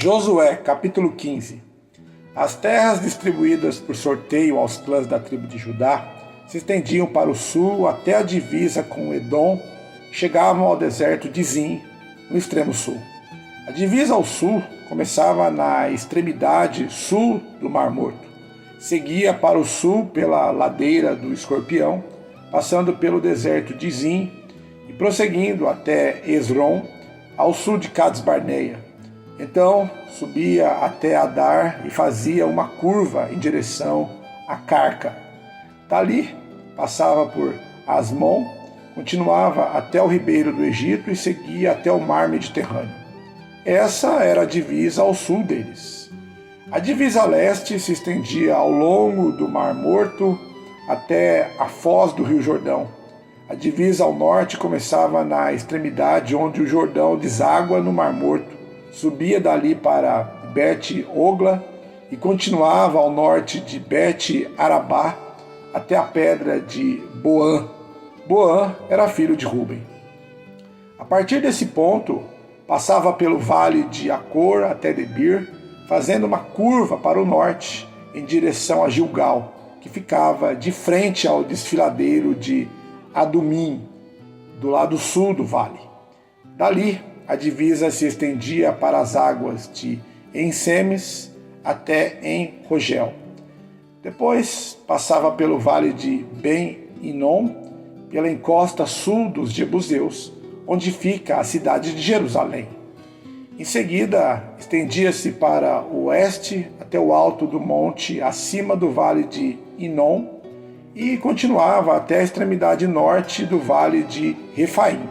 Josué, capítulo 15. As terras distribuídas por sorteio aos clãs da tribo de Judá se estendiam para o sul até a divisa com Edom, chegavam ao deserto de Zim, no extremo sul. A divisa ao sul começava na extremidade sul do Mar Morto, seguia para o sul pela ladeira do Escorpião, passando pelo deserto de Zim e prosseguindo até Esrom, ao sul de Cades Barneia. Então subia até Adar e fazia uma curva em direção a Carca. Dali passava por Asmon, continuava até o ribeiro do Egito e seguia até o mar Mediterrâneo. Essa era a divisa ao sul deles. A divisa a leste se estendia ao longo do Mar Morto até a foz do Rio Jordão. A divisa ao norte começava na extremidade onde o Jordão deságua no Mar Morto, subia dali para Bet-Ogla e continuava ao norte de Bet-Arabá até a pedra de Boã. Boã era filho de Ruben. A partir desse ponto, passava pelo vale de Acor até Debir, fazendo uma curva para o norte em direção a Gilgal, que ficava de frente ao desfiladeiro de Adumim, do lado sul do vale. Dali, a divisa se estendia para as águas de Ensemes até em Rogel. Depois passava pelo vale de Ben-Inom, pela encosta sul dos Jebuseus, onde fica a cidade de Jerusalém. Em seguida, estendia-se para o oeste até o alto do monte acima do vale de Inom e continuava até a extremidade norte do vale de Refaim.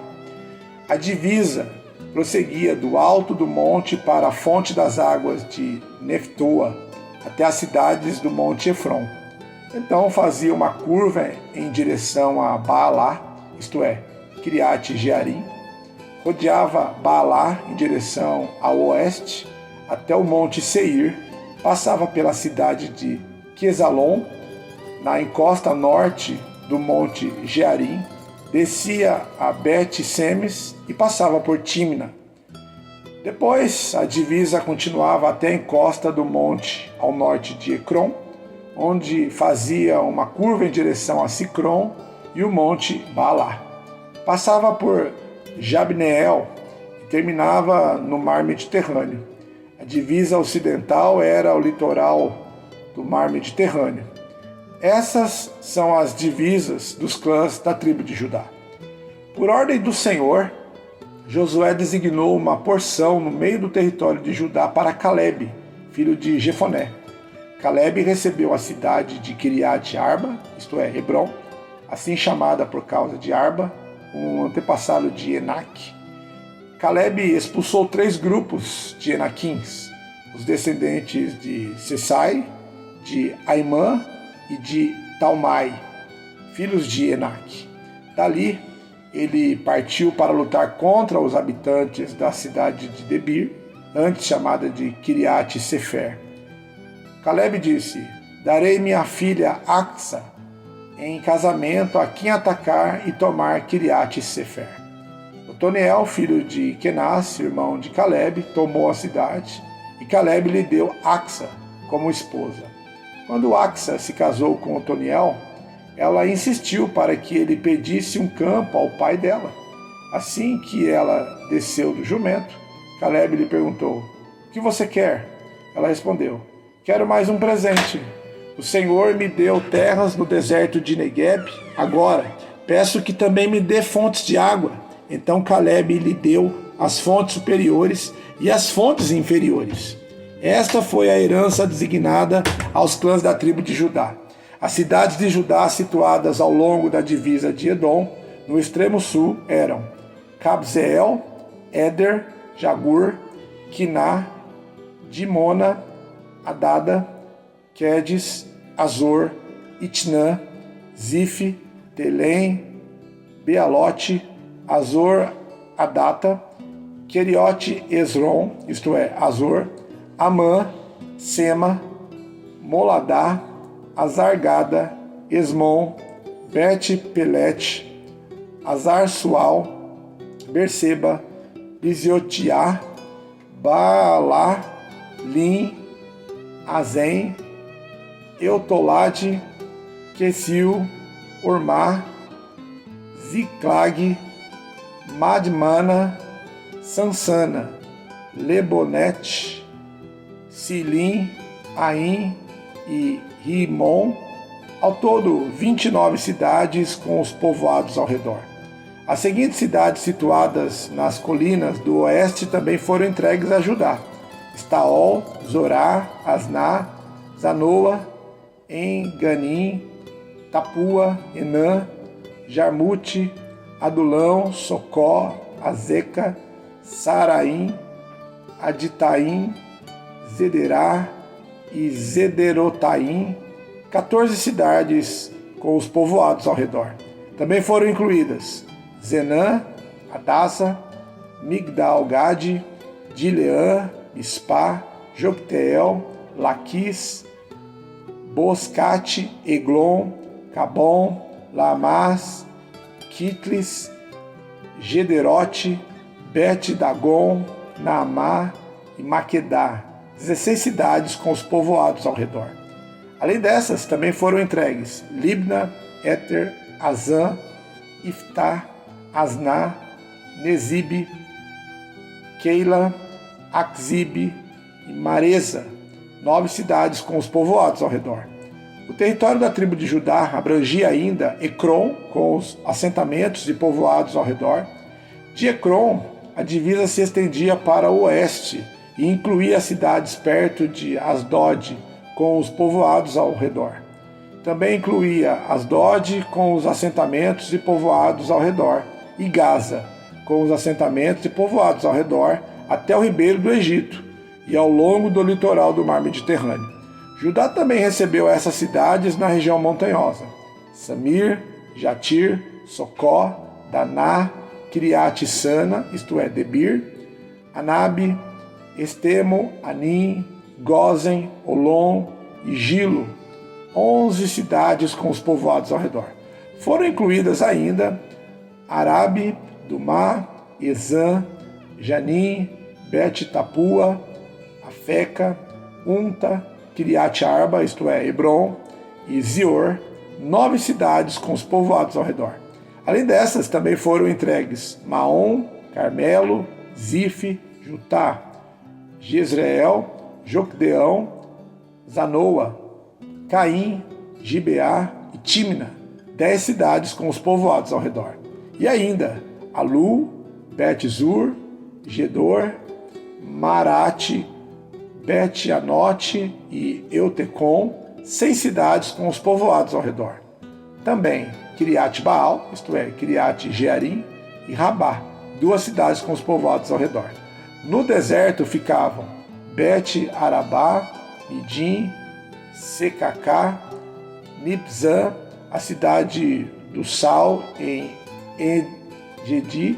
A divisa prosseguia do alto do monte para a fonte das águas de Neftoa, até as cidades do monte Efron. Então fazia uma curva em direção a Baalá, isto é, Kiriat Jearim, rodeava Baalá em direção ao oeste, até o monte Seir, passava pela cidade de Quesalon, na encosta norte do monte Jearim, descia a Bet-Semes e passava por Tímna. Depois, a divisa continuava até a encosta do monte ao norte de Ecrom, onde fazia uma curva em direção a Sicrom e o monte Baalá. Passava por Jabneel e terminava no mar Mediterrâneo. A divisa ocidental era o litoral do mar Mediterrâneo. Essas são as divisas dos clãs da tribo de Judá. Por ordem do Senhor, Josué designou uma porção no meio do território de Judá para Caleb, filho de Jefoné. Caleb recebeu a cidade de Kiriat Arba, isto é, Hebron, assim chamada por causa de Arba, um antepassado de Enac. Caleb expulsou 3 grupos de Enaquins, os descendentes de Sesai, de Aimã e de Talmai, filhos de Enac. Dali, ele partiu para lutar contra os habitantes da cidade de Debir, antes chamada de Kiriat Sefer. Caleb disse: darei minha filha Axa em casamento a quem atacar e tomar Kiriat Sefer. Otoniel, filho de Kenaz, irmão de Caleb, tomou a cidade e Caleb lhe deu Axa como esposa. Quando Axa se casou com Otoniel, ela insistiu para que ele pedisse um campo ao pai dela. Assim que ela desceu do jumento, Caleb lhe perguntou: o que você quer? Ela respondeu: quero mais um presente. O Senhor me deu terras no deserto de Negueb. Agora, peço que também me dê fontes de água. Então Caleb lhe deu as fontes superiores e as fontes inferiores. Esta foi a herança designada aos clãs da tribo de Judá. As cidades de Judá situadas ao longo da divisa de Edom, no extremo sul, eram Cabzeel, Éder, Jagur, Quiná, Dimona, Adada, Quedes, Azor, Itnã, Zif, Telém, Bealote, Azor, Adata, Keriote Esrom, isto é, Azor, Amã, Sema, Moladá, Azargada, Esmon, Bet-Pelet, Azar-Sual, Berseba, Biziotiá, Baalá, Lim, Azem, Eutolade, Quesil, Ormá, Ziklag, Madmana, Sansana, Lebonete, Silim, Aim e Rimon, ao todo 29 cidades com os povoados ao redor. As seguintes cidades situadas nas colinas do oeste também foram entregues a Judá: Estaol, Zorá, Asná, Zanoa, En-Ganim, Tapua, Enã, Jarmute, Adulão, Socó, Azeca, Saraim, Aditaim, Zederá e Zederotaim, 14 cidades com os povoados ao redor. Também foram incluídas Zenã, Adassa, Migdal-Gade, Dileã, Mispá, Jocteel, Laquis, Boscate, Eglon, Cabom, Lamás, Kitlis, Gederote, Bet-Dagon, Naamá e Maquedá, 16 cidades com os povoados ao redor. Além dessas, também foram entregues Libna, Éter, Azã, Iftá, Asná, Nezib, Keila, Akzib e Maresa, 9 cidades com os povoados ao redor. O território da tribo de Judá abrangia ainda Ecrom, com os assentamentos e povoados ao redor. De Ecrom, a divisa se estendia para o oeste e incluía as cidades perto de Asdod, com os povoados ao redor. Também incluía Asdod, com os assentamentos e povoados ao redor, e Gaza, com os assentamentos e povoados ao redor, até o ribeiro do Egito e ao longo do litoral do mar Mediterrâneo. Judá também recebeu essas cidades na região montanhosa: Samir, Jatir, Socó, Daná, Kiriat Sana, isto é, Debir, Anabe, Estemo, Anim, Gozen, Olom e Gilo, 11 cidades com os povoados ao redor. Foram incluídas ainda Arabe, Dumá, Ezã, Janim, Bet-Tapua, Afeca, Unta, Kiriat Arba, isto é, Hebron, e Zior, 9 cidades com os povoados ao redor. Além dessas, também foram entregues Maom, Carmelo, Zif, Jutá, Jezreel, Jocdeão, Zanoa, Caim, Gibeá e Tímina, 10 cidades com os povoados ao redor. E ainda Alu, Bet-Zur, Gedor, Marate, Bet-Anote e Eutecom, 6 cidades com os povoados ao redor. Também Kiriat Baal, isto é, Kiriat Jearim, e Rabá, 2 cidades com os povoados ao redor. No deserto ficavam Bet-Arabá, Midim, Secacá, Nibzã, a cidade do Sal em En-Gedi,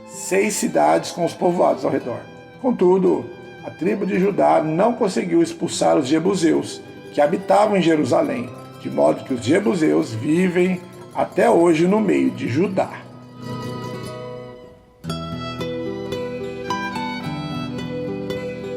6 cidades com os povoados ao redor. Contudo, a tribo de Judá não conseguiu expulsar os jebuseus, que habitavam em Jerusalém, de modo que os jebuseus vivem até hoje no meio de Judá.